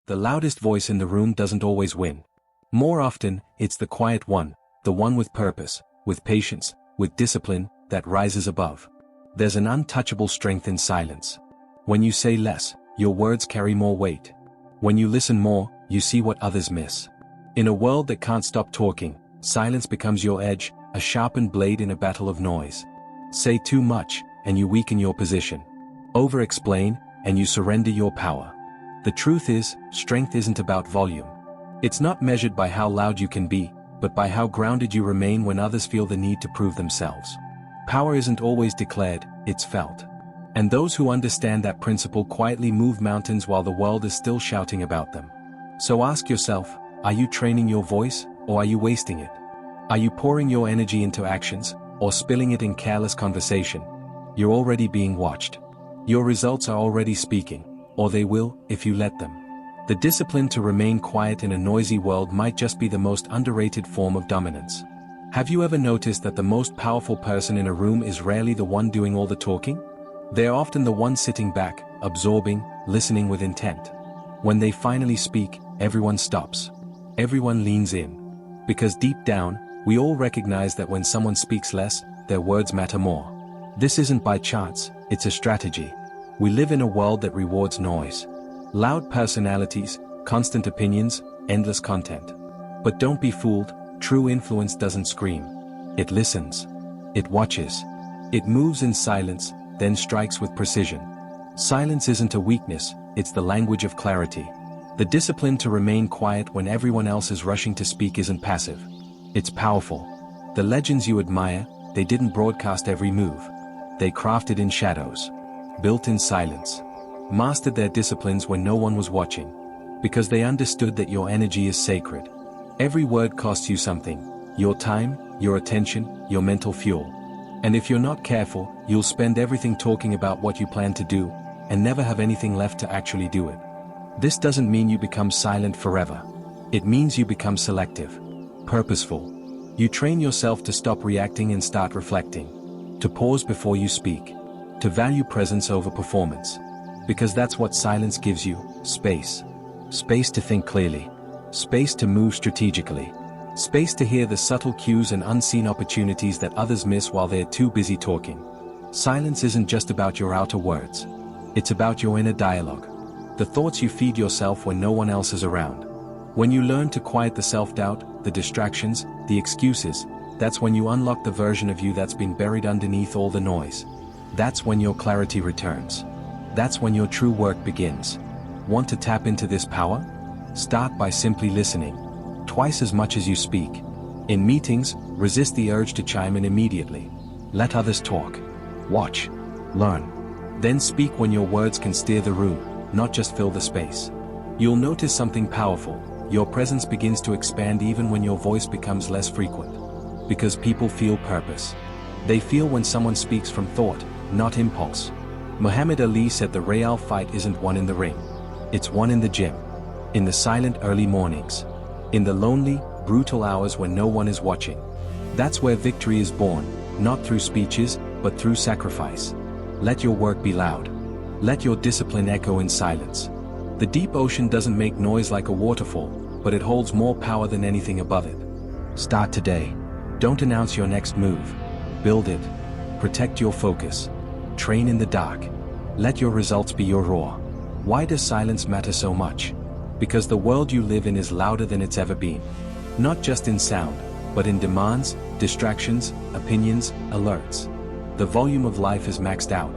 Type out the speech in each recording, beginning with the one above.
the loudest voice in the room doesn't always win. More often, it's the quiet one, the one with purpose, with patience, with discipline, that rises above. There's an untouchable strength in silence. When you say less, your words carry more weight. When you listen more, you see what others miss. In a world that can't stop talking, silence becomes your edge, a sharpened blade in a battle of noise. Say too much, and you weaken your position. Over-explain, and you surrender your power. The truth is, strength isn't about volume. It's not measured by how loud you can be, but by how grounded you remain when others feel the need to prove themselves. Power isn't always declared, it's felt. And those who understand that principle quietly move mountains while the world is still shouting about them. So ask yourself, are you training your voice, or are you wasting it? Are you pouring your energy into actions, or spilling it in careless conversation? You're already being watched. Your results are already speaking, or they will, if you let them. The discipline to remain quiet in a noisy world might just be the most underrated form of dominance. Have you ever noticed that the most powerful person in a room is rarely the one doing all the talking? They're often the one sitting back, absorbing, listening with intent. When they finally speak, everyone stops. Everyone leans in. Because deep down, we all recognize that when someone speaks less, their words matter more. This isn't by chance, it's a strategy. We live in a world that rewards noise. Loud personalities, constant opinions, endless content. But don't be fooled, true influence doesn't scream. It listens. It watches. It moves in silence, then strikes with precision. Silence isn't a weakness, it's the language of clarity. The discipline to remain quiet when everyone else is rushing to speak isn't passive. It's powerful. The legends you admire, they didn't broadcast every move. They crafted in shadows. Built in silence. Mastered their disciplines when no one was watching. Because they understood that your energy is sacred. Every word costs you something. Your time, your attention, your mental fuel. And if you're not careful, you'll spend everything talking about what you plan to do, and never have anything left to actually do it. This doesn't mean you become silent forever. It means you become selective. Purposeful. You train yourself to stop reacting and start reflecting. To pause before you speak. To value presence over performance. Because that's what silence gives you, space. Space to think clearly. Space to move strategically. Space to hear the subtle cues and unseen opportunities that others miss while they're too busy talking. Silence isn't just about your outer words. It's about your inner dialogue. The thoughts you feed yourself when no one else is around. When you learn to quiet the self-doubt, the distractions, the excuses, that's when you unlock the version of you that's been buried underneath all the noise. That's when your clarity returns. That's when your true work begins. Want to tap into this power? Start by simply listening. Twice as much as you speak. In meetings, resist the urge to chime in immediately. Let others talk. Watch. Learn. Then speak when your words can steer the room, not just fill the space. You'll notice something powerful. Your presence begins to expand even when your voice becomes less frequent. Because people feel purpose. They feel when someone speaks from thought, not impulse. Muhammad Ali said the real fight isn't won in the ring. It's won in the gym. In the silent early mornings. In the lonely, brutal hours when no one is watching. That's where victory is born, not through speeches, but through sacrifice. Let your work be loud. Let your discipline echo in silence. The deep ocean doesn't make noise like a waterfall, but it holds more power than anything above it. Start today. Don't announce your next move. Build it. Protect your focus. Train in the dark. Let your results be your roar. Why does silence matter so much? Because the world you live in is louder than it's ever been. Not just in sound, but in demands, distractions, opinions, alerts. The volume of life is maxed out.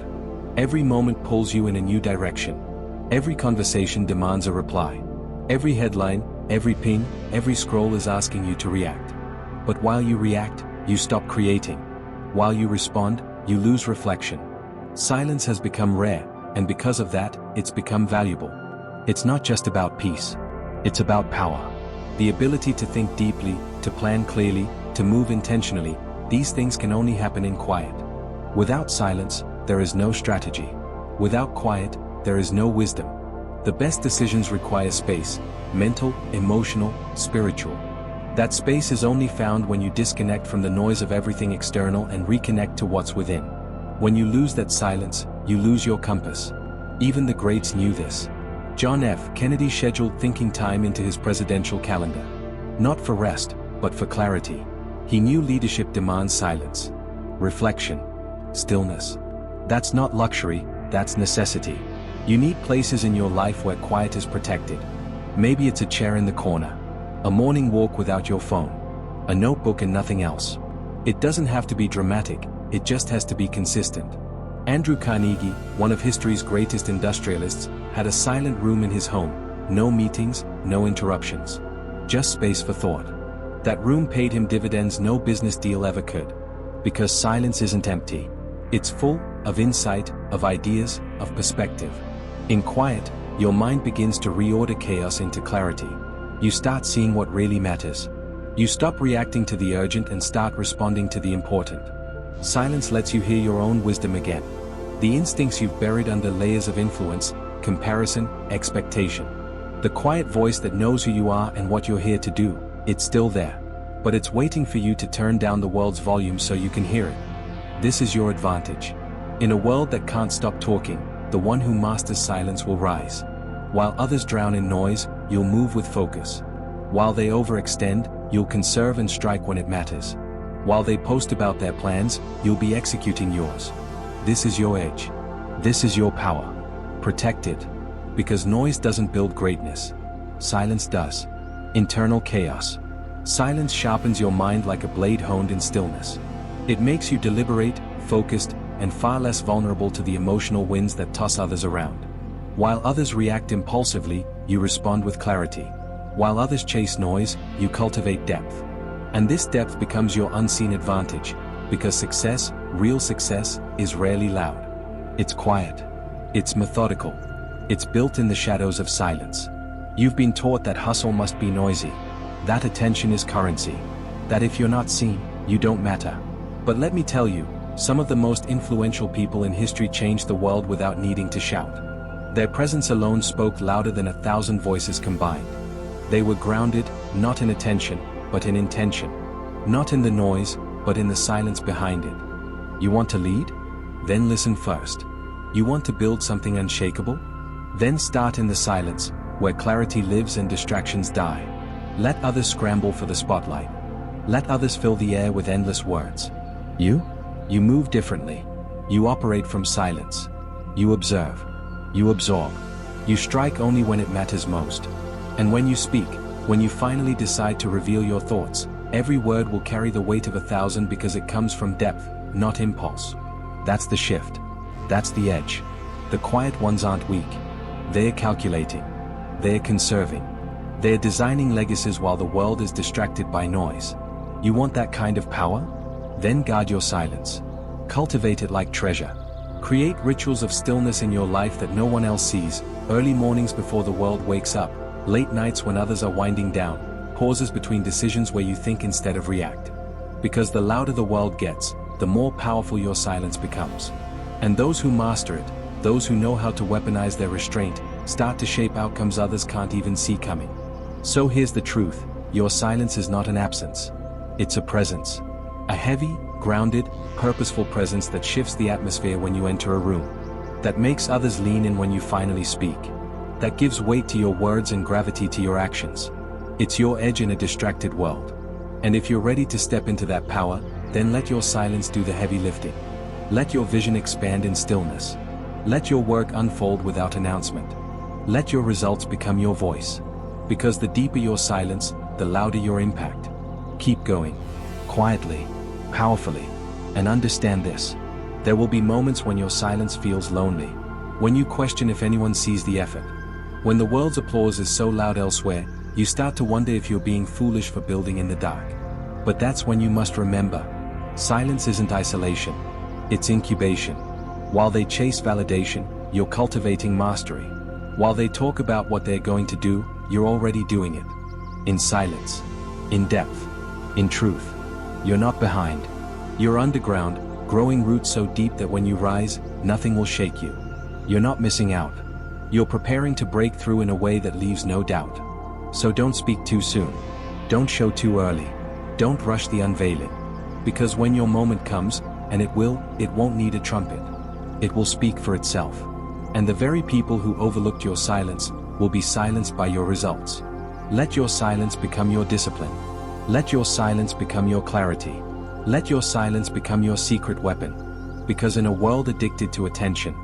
Every moment pulls you in a new direction. Every conversation demands a reply. Every headline, every ping, every scroll is asking you to react. But while you react, you stop creating. While you respond, you lose reflection. Silence has become rare, and because of that, it's become valuable. It's not just about peace. It's about power. The ability to think deeply, to plan clearly, to move intentionally. These things can only happen in quiet. Without silence, there is no strategy. Without quiet, there is no wisdom. The best decisions require space, mental, emotional, spiritual. That space is only found when you disconnect from the noise of everything external and reconnect to what's within. When you lose that silence, you lose your compass. Even the greats knew this. John F. Kennedy scheduled thinking time into his presidential calendar. Not for rest, but for clarity. He knew leadership demands silence, reflection, stillness. That's not luxury, that's necessity. You need places in your life where quiet is protected. Maybe it's a chair in the corner, a morning walk without your phone, a notebook and nothing else. It doesn't have to be dramatic, it just has to be consistent. Andrew Carnegie, one of history's greatest industrialists, had a silent room in his home. No meetings, no interruptions. Just space for thought. That room paid him dividends no business deal ever could. Because silence isn't empty. It's full of insight, of ideas, of perspective. In quiet, your mind begins to reorder chaos into clarity. You start seeing what really matters. You stop reacting to the urgent and start responding to the important. Silence lets you hear your own wisdom again. The instincts you've buried under layers of influence, comparison, expectation. The quiet voice that knows who you are and what you're here to do, it's still there. But it's waiting for you to turn down the world's volume so you can hear it. This is your advantage. In a world that can't stop talking, the one who masters silence will rise. While others drown in noise, you'll move with focus. While they overextend, you'll conserve and strike when it matters. While they post about their plans, you'll be executing yours. This is your edge. This is your power. Protect it. Because noise doesn't build greatness. Silence does. Internal chaos. Silence sharpens your mind like a blade honed in stillness. It makes you deliberate, focused, and far less vulnerable to the emotional winds that toss others around. While others react impulsively, you respond with clarity. While others chase noise, you cultivate depth. And this depth becomes your unseen advantage, because success, real success, is rarely loud. It's quiet. It's methodical. It's built in the shadows of silence. You've been taught that hustle must be noisy. That attention is currency. That if you're not seen, you don't matter. But let me tell you, some of the most influential people in history changed the world without needing to shout. Their presence alone spoke louder than 1,000 voices combined. They were grounded, not in attention, but in intention. Not in the noise, but in the silence behind it. You want to lead? Then listen first. You want to build something unshakable? Then start in the silence, where clarity lives and distractions die. Let others scramble for the spotlight. Let others fill the air with endless words. You move differently. You operate from silence. You observe. You absorb. You strike only when it matters most. And when you speak, when you finally decide to reveal your thoughts, every word will carry the weight of 1,000 because it comes from depth, not impulse. That's the shift. That's the edge. The quiet ones aren't weak. They're calculating. They're conserving. They're designing legacies while the world is distracted by noise. You want that kind of power? Then guard your silence. Cultivate it like treasure. Create rituals of stillness in your life that no one else sees, early mornings before the world wakes up, late nights when others are winding down, pauses between decisions where you think instead of react. Because the louder the world gets, the more powerful your silence becomes. And those who master it, those who know how to weaponize their restraint, start to shape outcomes others can't even see coming. So here's the truth, your silence is not an absence. It's a presence. A heavy, grounded, purposeful presence that shifts the atmosphere when you enter a room. That makes others lean in when you finally speak. That gives weight to your words and gravity to your actions. It's your edge in a distracted world. And if you're ready to step into that power, then let your silence do the heavy lifting. Let your vision expand in stillness. Let your work unfold without announcement. Let your results become your voice. Because the deeper your silence, the louder your impact. Keep going. Quietly. Powerfully. And understand this. There will be moments when your silence feels lonely. When you question if anyone sees the effort. When the world's applause is so loud elsewhere, you start to wonder if you're being foolish for building in the dark. But that's when you must remember. Silence isn't isolation. It's incubation. While they chase validation, you're cultivating mastery. While they talk about what they're going to do, you're already doing it. In silence. In depth. In truth. You're not behind. You're underground, growing roots so deep that when you rise, nothing will shake you. You're not missing out. You're preparing to break through in a way that leaves no doubt. So don't speak too soon. Don't show too early. Don't rush the unveiling. Because when your moment comes, and it won't need a trumpet. It will speak for itself. And the very people who overlooked your silence will be silenced by your results. Let your silence become your discipline. Let your silence become your clarity. Let your silence become your secret weapon. Because in a world addicted to attention.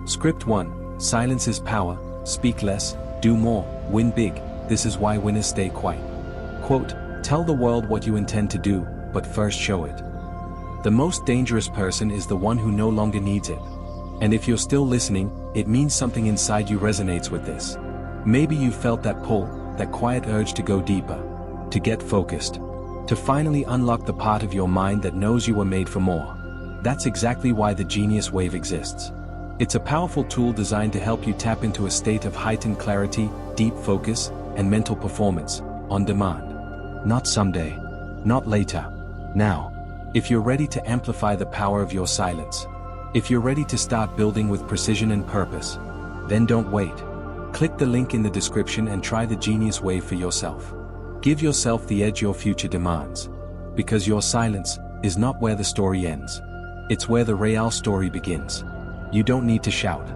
Script 1, silence is power, speak less, do more, win big, this is why winners stay quiet. Quote, tell the world what you intend to do, but first show it. The most dangerous person is the one who no longer needs it. And if you're still listening, it means something inside you resonates with this. Maybe you felt that pull, that quiet urge to go deeper, to get focused, to finally unlock the part of your mind that knows you were made for more. That's exactly why the Genius Wave exists. It's a powerful tool designed to help you tap into a state of heightened clarity, deep focus, and mental performance, on demand. Not someday. Not later. Now. If you're ready to amplify the power of your silence, if you're ready to start building with precision and purpose, then don't wait. Click the link in the description and try the Genius Wave for yourself. Give yourself the edge your future demands. Because your silence is not where the story ends. It's where the real story begins. You don't need to shout.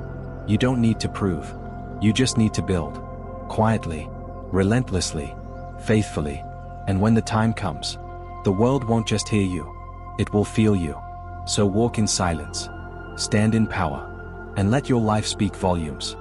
You don't need to prove. You just need to build. Quietly, relentlessly, faithfully. And when the time comes, the world won't just hear you. It will feel you. So walk in silence. Stand in power. And let your life speak volumes.